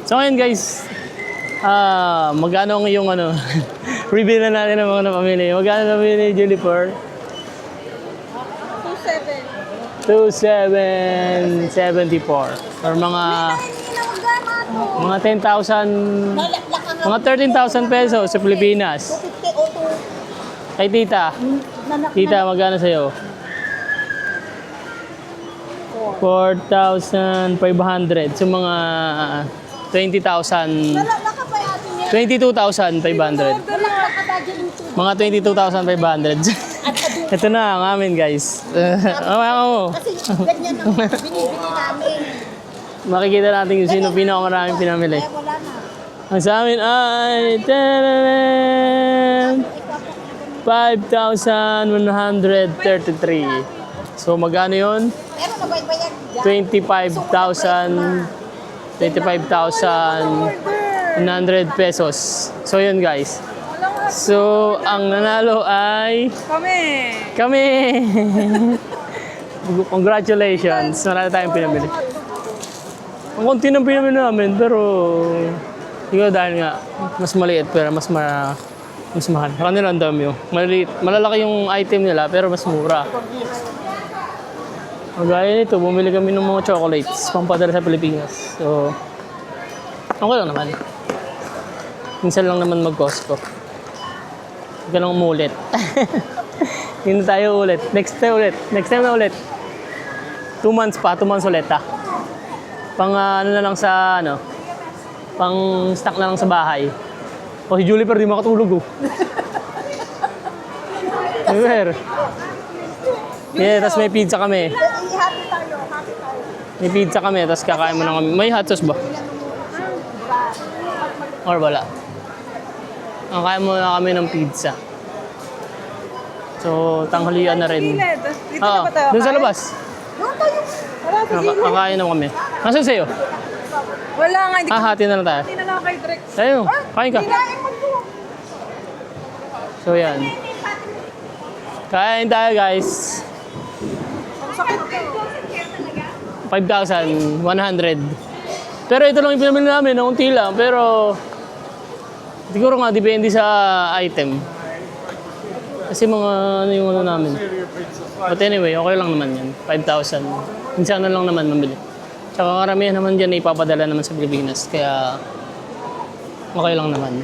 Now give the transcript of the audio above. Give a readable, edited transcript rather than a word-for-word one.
So ngayon guys, magkano ang iyong ano, reveal na natin ang mga napamili. Magkano napamili ni Jennifer? 2,774 or mga 10,000, mga 13,000 pesos sa Pilipinas. Kay tita. Tita, magkano sa'yo? 4,500. So mga 20,000. 22,500. Mga 22,500. Ito na ang amin, guys. Kasi ganyan ang binibili namin. Makikita natin kung sino pinakamaraming pinamili. Kaya wala na. Ang sa amin ay 5,133. So magkano yun? Pero nabaybayag yan. 25,100 pesos. So yun guys. So ang nanalo ay kami. Congratulations. Marami tayong pinamili. Ang konti ng pinamili namin pero siguro dahil nga mas maliit pero mas mahal. Sa kanila ang dami yung maliit. Malalaki yung item nila pero mas mura. Gaya nito, bumili kami ng mga chocolates pampadala sa Pilipinas. So, okay lang naman. Minsan lang naman mag-Costco. Huwag ka lang umulit. Hindi tayo ulit. Next time ulit. Next time na ulit. 2 months pa. 2 months ulit ha. Pang ano na lang sa ano. Pang stock na lang sa bahay. O si Julie pero di makatulog oh. Super. Yeah, tapos may pizza kami. Happy tayo, happy tayo. May pizza kami, tapos kakain mo na kami. May hot sauce ba? Or wala? Kakain mo na kami ng pizza. So, tanghalian na rin. Dito na ba tayo? Doon sa labas. Doon tayo. Wala sa Kakain na kami. Nasaan sa'yo? Wala nga, hindi Hati na lang tayo. na lang kay Drex. Sa'yo, kain ka. kinain mo to. So, yan. Kain tayo, guys. 5,100. Pero ito lang yung pinamili namin, unti lang. Pero, siguro nga, depende sa item. Kasi mga ano yung ano namin. But anyway, okay lang naman yan. 5,000. Minsan na lang naman mamili. Tsaka karamihan naman dyan ipapadala naman sa Pilipinas. Kaya, okay lang naman.